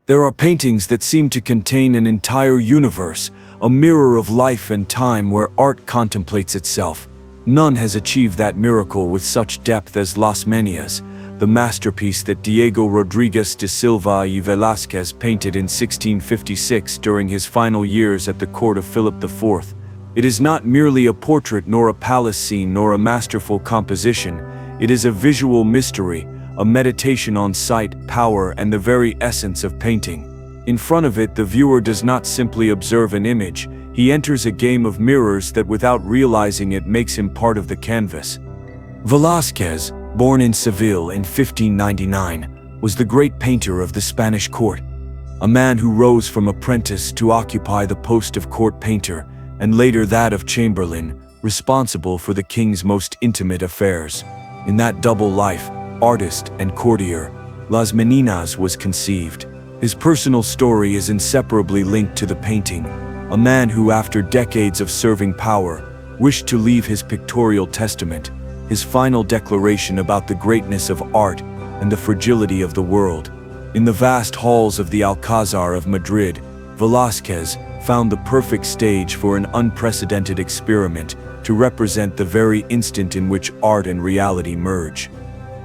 There are paintings that seem to contain an entire universe, a mirror of life and time where art contemplates itself. None has achieved that miracle with such depth as Las Meninas, the masterpiece that Diego Rodriguez de Silva y Velazquez painted in 1656 during his final years at the court of Philip IV. It is not merely a portrait nor a palace scene nor a masterful composition. It is a visual mystery, a meditation on sight, power, and the very essence of painting. In front of it, the viewer does not simply observe an image, he enters a game of mirrors that without realizing it makes him part of the canvas. Velázquez, born in Seville in 1599, was the great painter of the Spanish court. A man who rose from apprentice to occupy the post of court painter, and later that of chamberlain, responsible for the king's most intimate affairs. In that double life, artist and courtier, Las Meninas was conceived. His personal story is inseparably linked to the painting. A man who, after decades of serving power, wished to leave his pictorial testament, his final declaration about the greatness of art and the fragility of the world. In the vast halls of the Alcazar of Madrid, Velázquez found the perfect stage for an unprecedented experiment to represent the very instant in which art and reality merge.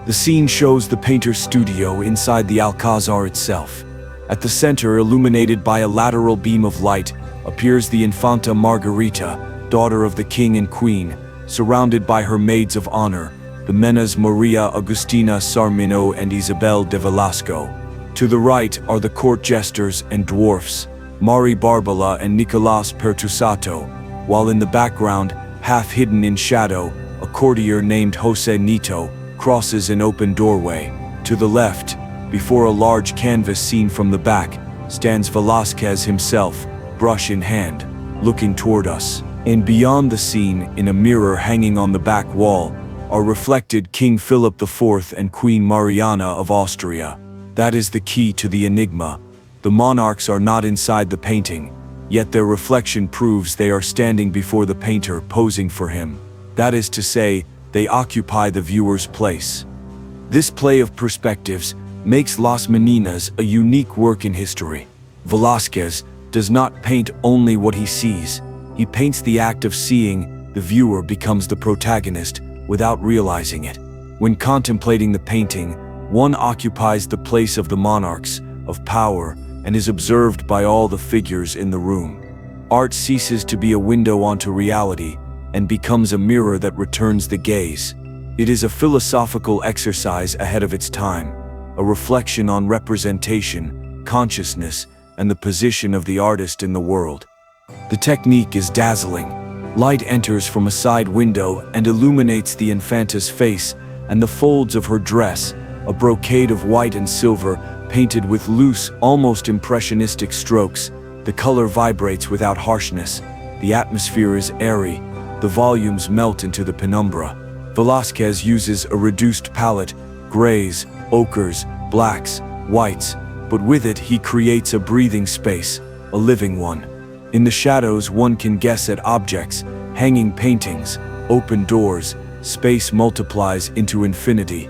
The scene shows the painter's studio inside the Alcazar itself. At the center, illuminated by a lateral beam of light, appears the Infanta Margarita, daughter of the king and queen, surrounded by her maids of honor, the Menas Maria Agustina Sarmino and Isabel de Velasco. To the right are the court jesters and dwarfs, Mari Barbala and Nicolas Pertusato, while in the background, half hidden in shadow, a courtier named Jose Nito crosses an open doorway. To the left, before a large canvas seen from the back, stands Velázquez himself, brush in hand, looking toward us. And beyond the scene, in a mirror hanging on the back wall, are reflected King Philip IV and Queen Mariana of Austria. That is the key to the enigma. The monarchs are not inside the painting, yet their reflection proves they are standing before the painter posing for him. That is to say, they occupy the viewer's place. This play of perspectives makes Las Meninas a unique work in history. Velázquez does not paint only what he sees. He paints the act of seeing. The viewer becomes the protagonist without realizing it. When contemplating the painting, one occupies the place of the monarchs, of power, and is observed by all the figures in the room. Art ceases to be a window onto reality and becomes a mirror that returns the gaze. It is a philosophical exercise ahead of its time, a reflection on representation, consciousness, and the position of the artist in the world. The technique is dazzling. Light enters from a side window and illuminates the Infanta's face and the folds of her dress, a brocade of white and silver painted with loose, almost impressionistic strokes. The color vibrates without harshness. The atmosphere is airy. The volumes melt into the penumbra. Velázquez uses a reduced palette, grays, ochres, blacks, whites, but with it he creates a breathing space, a living one. In the shadows one can guess at objects, hanging paintings, open doors. Space multiplies into infinity.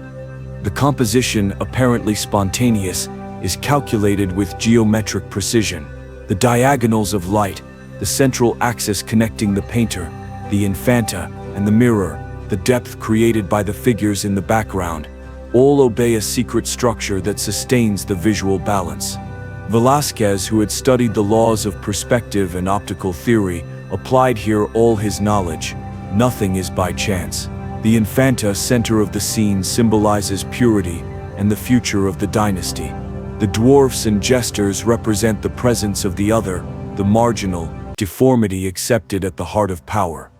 The composition, apparently spontaneous, is calculated with geometric precision. The diagonals of light, the central axis connecting the painter, the Infanta, and the mirror, the depth created by the figures in the background, all obey a secret structure that sustains the visual balance. Velázquez, who had studied the laws of perspective and optical theory, applied here all his knowledge. Nothing is by chance. The Infanta, center of the scene, symbolizes purity and the future of the dynasty. The dwarfs and jesters represent the presence of the other, the marginal, deformity accepted at the heart of power.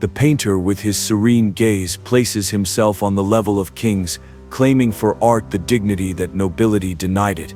The painter, with his serene gaze, places himself on the level of kings, claiming for art the dignity that nobility denied it.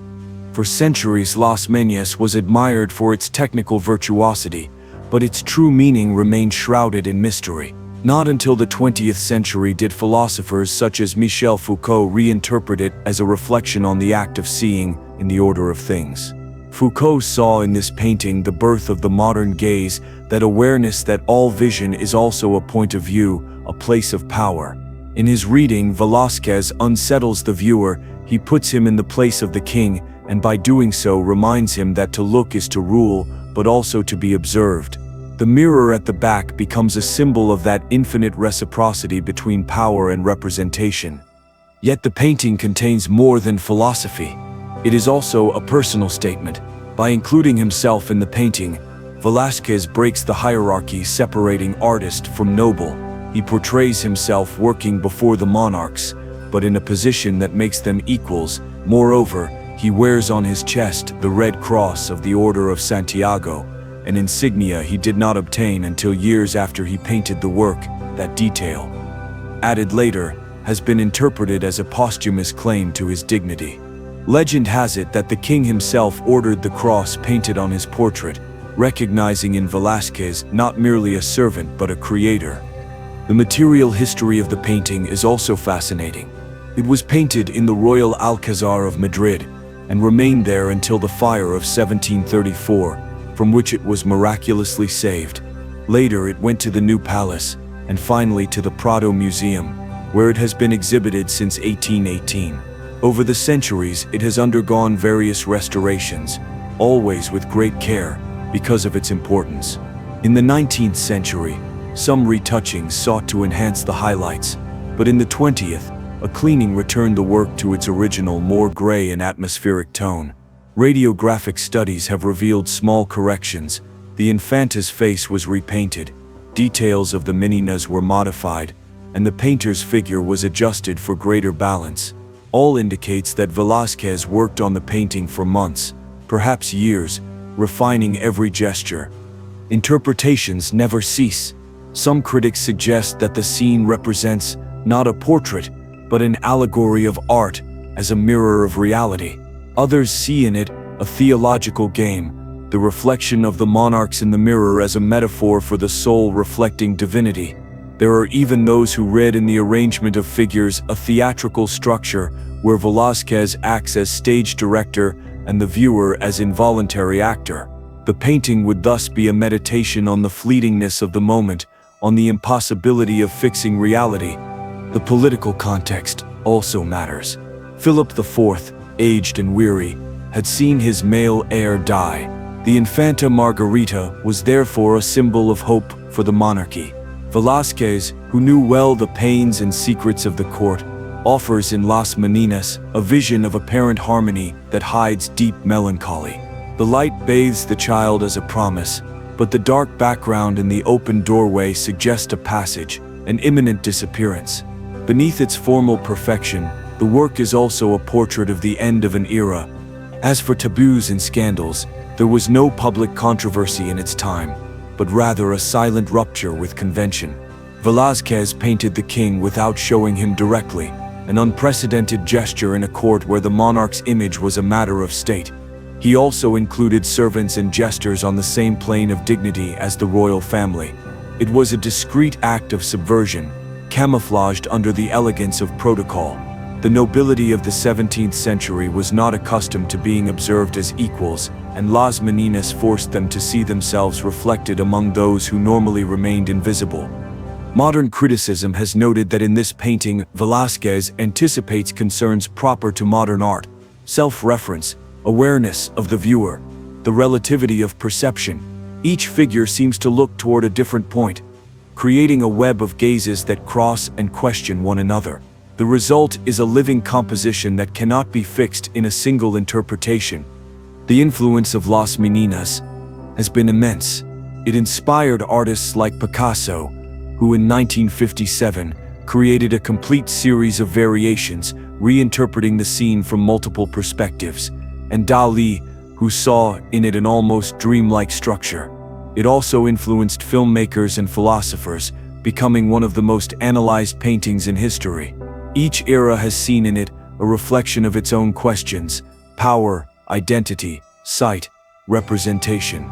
For centuries, Las Meninas was admired for its technical virtuosity, but its true meaning remained shrouded in mystery. Not until the 20th century did philosophers such as Michel Foucault reinterpret it as a reflection on the act of seeing in the order of things. Foucault saw in this painting the birth of the modern gaze, that awareness that all vision is also a point of view, a place of power. In his reading, Velázquez unsettles the viewer. He puts him in the place of the king and by doing so reminds him that to look is to rule, but also to be observed. The mirror at the back becomes a symbol of that infinite reciprocity between power and representation. Yet the painting contains more than philosophy. It is also a personal statement. By including himself in the painting, Velazquez breaks the hierarchy separating artist from noble. He portrays himself working before the monarchs, but in a position that makes them equals. Moreover, he wears on his chest the Red Cross of the Order of Santiago, an insignia he did not obtain until years after he painted the work. That detail, added later, has been interpreted as a posthumous claim to his dignity. Legend has it that the king himself ordered the cross painted on his portrait, recognizing in Velazquez not merely a servant but a creator. The material history of the painting is also fascinating. It was painted in the Royal Alcazar of Madrid and remained there until the fire of 1734, from which it was miraculously saved. Later it went to the New Palace, and finally to the Prado Museum, where it has been exhibited since 1818. Over the centuries, it has undergone various restorations, always with great care, because of its importance. In the 19th century, some retouchings sought to enhance the highlights, but in the 20th, a cleaning returned the work to its original, more gray and atmospheric tone. Radiographic studies have revealed small corrections. The Infanta's face was repainted, details of the Meninas were modified, and the painter's figure was adjusted for greater balance. All indicates that Velazquez worked on the painting for months, perhaps years, refining every gesture. Interpretations never cease. Some critics suggest that the scene represents not a portrait, but an allegory of art as a mirror of reality. Others see in it a theological game, the reflection of the monarchs in the mirror as a metaphor for the soul reflecting divinity. There are even those who read in the arrangement of figures a theatrical structure where Velazquez acts as stage director and the viewer as involuntary actor. The painting would thus be a meditation on the fleetingness of the moment, on the impossibility of fixing reality. The political context also matters. Philip IV, aged and weary, had seen his male heir die. The Infanta Margarita was therefore a symbol of hope for the monarchy. Velazquez, who knew well the pains and secrets of the court, offers in Las Meninas a vision of apparent harmony that hides deep melancholy. The light bathes the child as a promise, but the dark background in the open doorway suggests a passage, an imminent disappearance. Beneath its formal perfection, the work is also a portrait of the end of an era. As for taboos and scandals, there was no public controversy in its time, but rather a silent rupture with convention. Velazquez painted the king without showing him directly, an unprecedented gesture in a court where the monarch's image was a matter of state. He also included servants and jesters on the same plane of dignity as the royal family. It was a discreet act of subversion, camouflaged under the elegance of protocol. The nobility of the 17th century was not accustomed to being observed as equals, and Las Meninas forced them to see themselves reflected among those who normally remained invisible. Modern criticism has noted that in this painting, Velázquez anticipates concerns proper to modern art: self-reference, awareness of the viewer, the relativity of perception. Each figure seems to look toward a different point, creating a web of gazes that cross and question one another. The result is a living composition that cannot be fixed in a single interpretation. The influence of Las Meninas has been immense. It inspired artists like Picasso, who in 1957 created a complete series of variations, reinterpreting the scene from multiple perspectives, and Dali, who saw in it an almost dreamlike structure. It also influenced filmmakers and philosophers, becoming one of the most analyzed paintings in history. Each era has seen in it a reflection of its own questions: power, identity, sight, representation.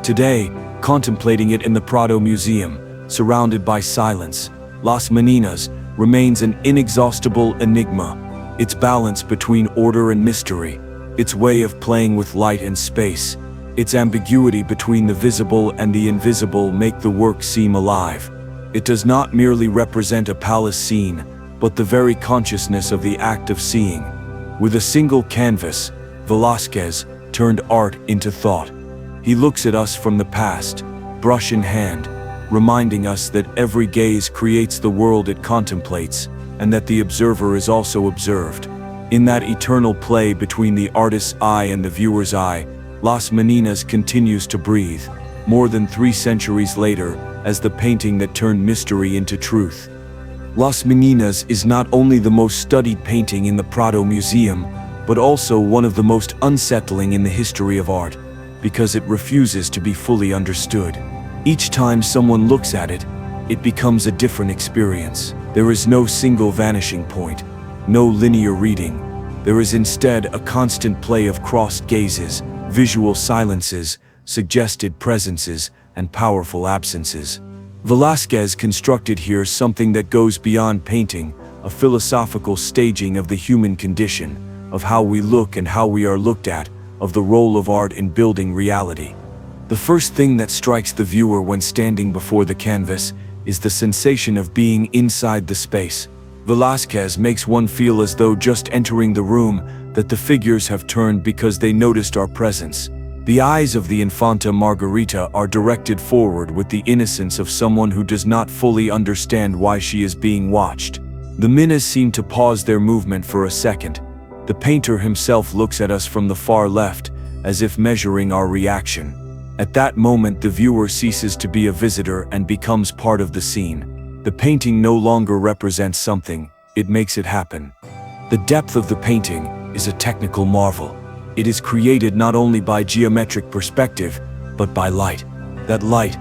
Today, contemplating it in the Prado Museum, surrounded by silence, Las Meninas remains an inexhaustible enigma. Its balance between order and mystery, its way of playing with light and space, its ambiguity between the visible and the invisible make the work seem alive. It does not merely represent a palace scene, but the very consciousness of the act of seeing. With a single canvas, Velazquez turned art into thought. He looks at us from the past, brush in hand, reminding us that every gaze creates the world it contemplates, and that the observer is also observed. In that eternal play between the artist's eye and the viewer's eye, Las Meninas continues to breathe, more than 3 centuries later, as the painting that turned mystery into truth. Las Meninas is not only the most studied painting in the Prado Museum, but also one of the most unsettling in the history of art, because it refuses to be fully understood. Each time someone looks at it, it becomes a different experience. There is no single vanishing point, no linear reading. There is instead a constant play of crossed gazes, visual silences, suggested presences, and powerful absences. Velázquez constructed here something that goes beyond painting, a philosophical staging of the human condition, of how we look and how we are looked at, of the role of art in building reality. The first thing that strikes the viewer when standing before the canvas is the sensation of being inside the space. Velázquez makes one feel as though just entering the room, that the figures have turned because they noticed our presence. The eyes of the Infanta Margarita are directed forward with the innocence of someone who does not fully understand why she is being watched. The Minas seem to pause their movement for a second. The painter himself looks at us from the far left, as if measuring our reaction. At that moment, the viewer ceases to be a visitor and becomes part of the scene. The painting no longer represents something, it makes it happen. The depth of the painting is a technical marvel. It is created not only by geometric perspective, but by light. That light,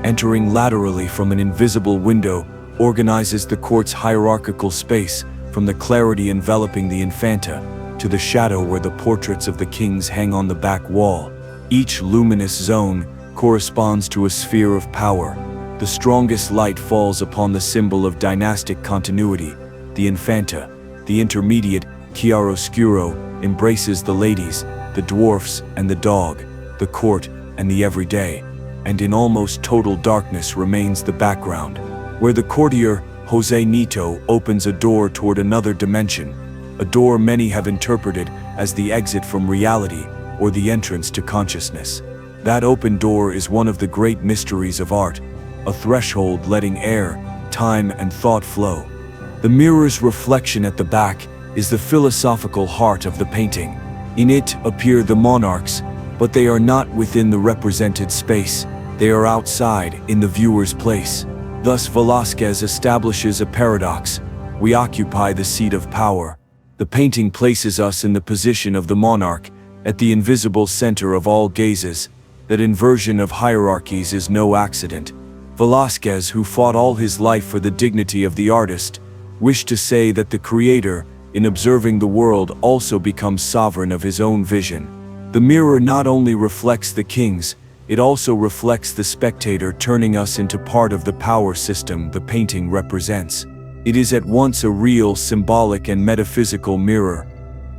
entering laterally from an invisible window, organizes the court's hierarchical space, from the clarity enveloping the Infanta, to the shadow where the portraits of the kings hang on the back wall. Each luminous zone corresponds to a sphere of power. The strongest light falls upon the symbol of dynastic continuity, the Infanta. The intermediate, chiaroscuro, embraces the ladies, the dwarfs, and the dog, the court, and the everyday. And in almost total darkness remains the background, where the courtier, José Nito, opens a door toward another dimension, a door many have interpreted as the exit from reality or the entrance to consciousness. That open door is one of the great mysteries of art, a threshold letting air, time, and thought flow. The mirror's reflection at the back is the philosophical heart of the painting. In it appear the monarchs, but they are not within the represented space. They are outside, in the viewer's place. Thus Velázquez establishes a paradox. We occupy the seat of power. The painting places us in the position of the monarch, at the invisible center of all gazes. That inversion of hierarchies is no accident. Velázquez, who fought all his life for the dignity of the artist, wished to say that the creator, in observing the world, also becomes sovereign of his own vision. The mirror not only reflects the kings, it also reflects the spectator, turning us into part of the power system the painting represents. It is at once a real, symbolic, and metaphysical mirror.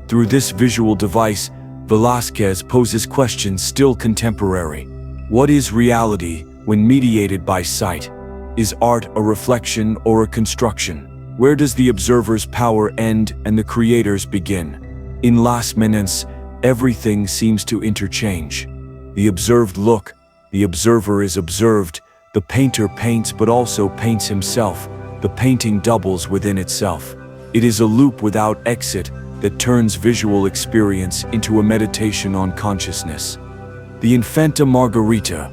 Through this visual device, Velázquez poses questions still contemporary. What is reality when mediated by sight? Is art a reflection or a construction? Where does the observer's power end and the creator's begin? In Las Meninas, everything seems to interchange. The observed look, the observer is observed, the painter paints but also paints himself, the painting doubles within itself. It is a loop without exit that turns visual experience into a meditation on consciousness. The Infanta Margarita,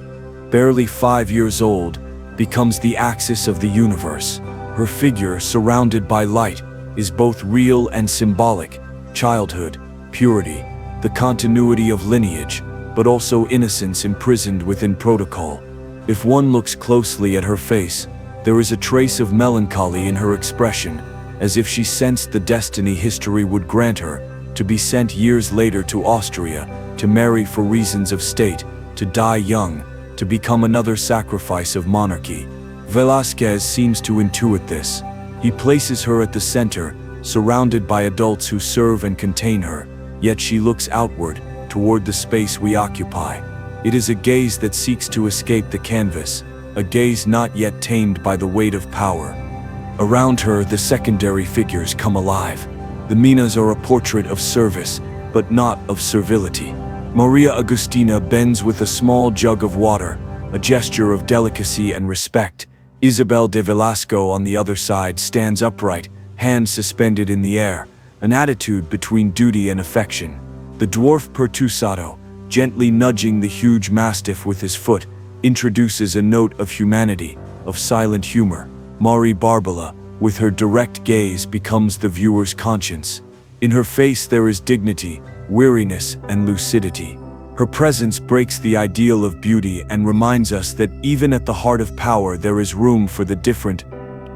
barely 5 years old, becomes the axis of the universe. Her figure, surrounded by light, is both real and symbolic. Childhood, purity, the continuity of lineage, but also innocence imprisoned within protocol. If one looks closely at her face, there is a trace of melancholy in her expression, as if she sensed the destiny history would grant her, to be sent years later to Austria, to marry for reasons of state, to die young, to become another sacrifice of monarchy. Velázquez seems to intuit this. He places her at the center, surrounded by adults who serve and contain her, yet she looks outward, toward the space we occupy. It is a gaze that seeks to escape the canvas, a gaze not yet tamed by the weight of power. Around her, the secondary figures come alive. The Minas are a portrait of service, but not of servility. Maria Agustina bends with a small jug of water, a gesture of delicacy and respect. Isabel de Velasco on the other side stands upright, hands suspended in the air, an attitude between duty and affection. The dwarf Pertusato, gently nudging the huge mastiff with his foot, introduces a note of humanity, of silent humor. Mari Barbala, with her direct gaze, becomes the viewer's conscience. In her face there is dignity, weariness, and lucidity. Her presence breaks the ideal of beauty and reminds us that even at the heart of power there is room for the different.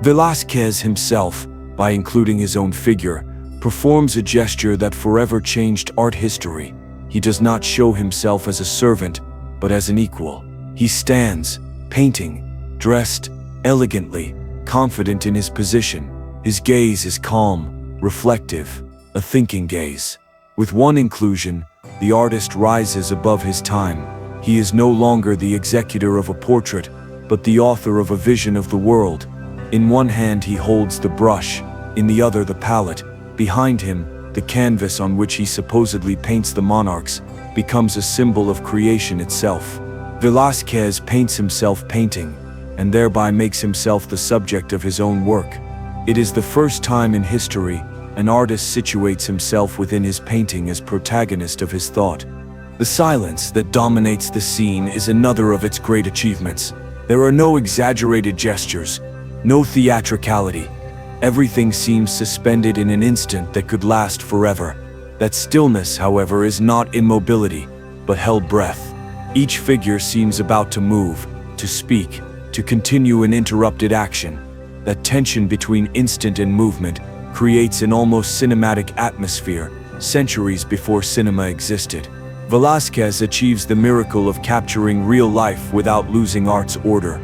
Velazquez himself, by including his own figure, performs a gesture that forever changed art history. He does not show himself as a servant, but as an equal. He stands, painting, dressed elegantly, confident in his position. His gaze is calm, reflective, a thinking gaze. With one inclusion, the artist rises above his time. He is no longer the executor of a portrait, but the author of a vision of the world. In one hand he holds the brush, in the other the palette. Behind him, the canvas on which he supposedly paints the monarchs becomes a symbol of creation itself. Velazquez paints himself painting, and thereby makes himself the subject of his own work. It is the first time in history an artist situates himself within his painting as protagonist of his thought. The silence that dominates the scene is another of its great achievements. There are no exaggerated gestures, no theatricality. Everything seems suspended in an instant that could last forever. That stillness, however, is not immobility, but held breath. Each figure seems about to move, to speak, to continue an interrupted action. That tension between instant and movement creates an almost cinematic atmosphere, centuries before cinema existed. Velazquez achieves the miracle of capturing real life without losing art's order.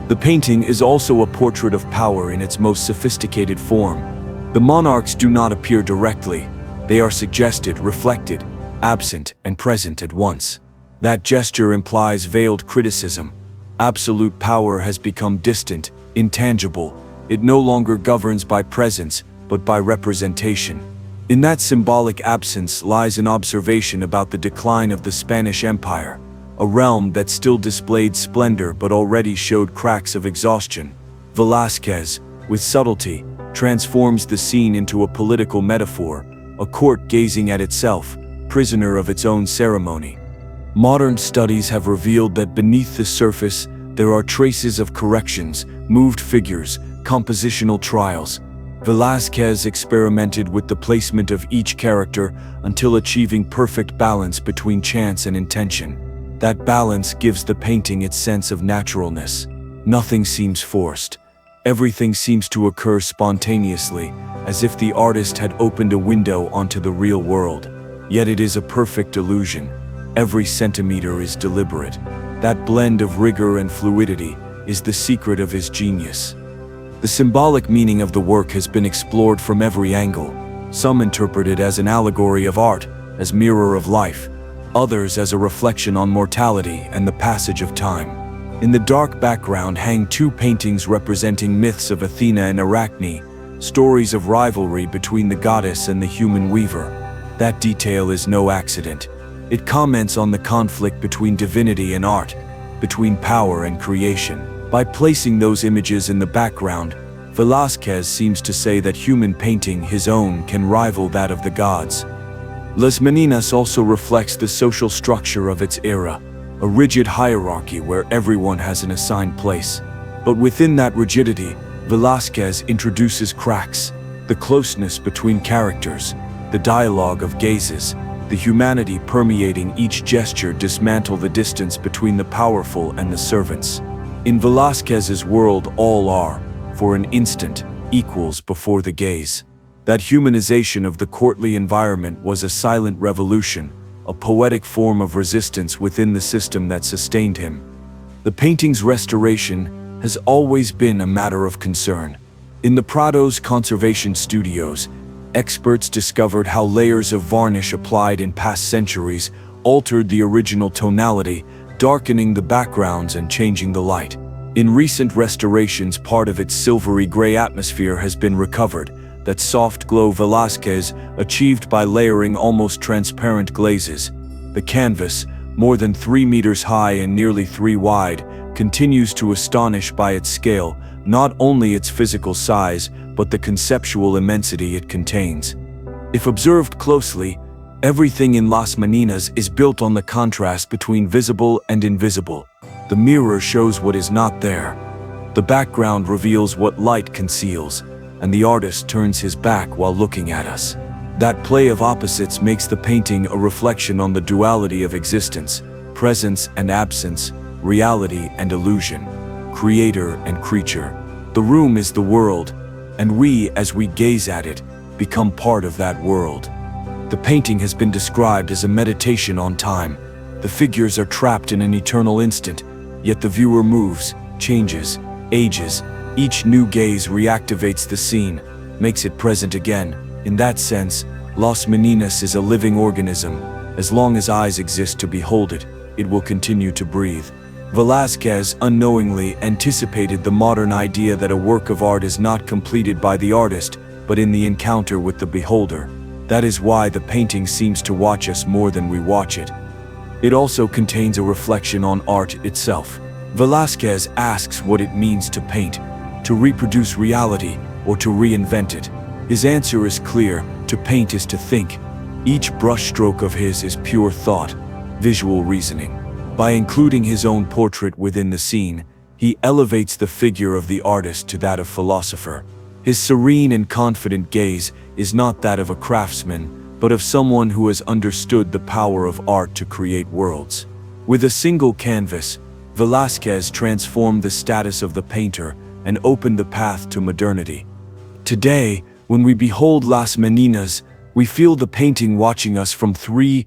The painting is also a portrait of power in its most sophisticated form. The monarchs do not appear directly. They are suggested, reflected, absent, and present at once. That gesture implies veiled criticism. Absolute power has become distant, intangible. It no longer governs by presence, but by representation. In that symbolic absence lies an observation about the decline of the Spanish Empire, a realm that still displayed splendor but already showed cracks of exhaustion. Velazquez, with subtlety, transforms the scene into a political metaphor, a court gazing at itself, prisoner of its own ceremony. Modern studies have revealed that beneath the surface there are traces of corrections, moved figures, compositional trials. Velazquez experimented with the placement of each character until achieving perfect balance between chance and intention. That balance gives the painting its sense of naturalness. Nothing seems forced. Everything seems to occur spontaneously, as if the artist had opened a window onto the real world. Yet it is a perfect illusion. Every centimeter is deliberate. That blend of rigor and fluidity is the secret of his genius. The symbolic meaning of the work has been explored from every angle. Some interpret it as an allegory of art, as mirror of life, others as a reflection on mortality and the passage of time. In the dark background hang two paintings representing myths of Athena and Arachne, stories of rivalry between the goddess and the human weaver. That detail is no accident. It comments on the conflict between divinity and art, between power and creation. By placing those images in the background, Velazquez seems to say that human painting, his own, can rival that of the gods. Las Meninas also reflects the social structure of its era, a rigid hierarchy where everyone has an assigned place. But within that rigidity, Velazquez introduces cracks, the closeness between characters, the dialogue of gazes, the humanity permeating each gesture dismantle the distance between the powerful and the servants. In Velazquez's world, all are, for an instant, equals before the gaze. That humanization of the courtly environment was a silent revolution, a poetic form of resistance within the system that sustained him. The painting's restoration has always been a matter of concern. In the Prado's conservation studios, experts discovered how layers of varnish applied in past centuries altered the original tonality, darkening the backgrounds and changing the light. In recent restorations, part of its silvery gray atmosphere has been recovered, that soft glow Velazquez achieved by layering almost transparent glazes. The canvas, more than 3 meters high and nearly 3 wide, continues to astonish by its scale, not only its physical size, but the conceptual immensity it contains. If observed closely, everything in Las Meninas is built on the contrast between visible and invisible. The mirror shows what is not there. The background reveals what light conceals, and the artist turns his back while looking at us. That play of opposites makes the painting a reflection on the duality of existence, presence and absence, reality and illusion, creator and creature. The room is the world, and we, as we gaze at it, become part of that world. The painting has been described as a meditation on time. The figures are trapped in an eternal instant, yet the viewer moves, changes, ages. Each new gaze reactivates the scene, makes it present again. In that sense, Las Meninas is a living organism. As long as eyes exist to behold it, it will continue to breathe. Velazquez unknowingly anticipated the modern idea that a work of art is not completed by the artist, but in the encounter with the beholder. That is why the painting seems to watch us more than we watch it. It also contains a reflection on art itself. Velazquez asks what it means to paint, to reproduce reality, or to reinvent it. His answer is clear: to paint is to think. Each brushstroke of his is pure thought, visual reasoning. By including his own portrait within the scene, he elevates the figure of the artist to that of philosopher. His serene and confident gaze is not that of a craftsman, but of someone who has understood the power of art to create worlds. With a single canvas, Velazquez transformed the status of the painter and opened the path to modernity. Today, when we behold Las Meninas, we feel the painting watching us from 3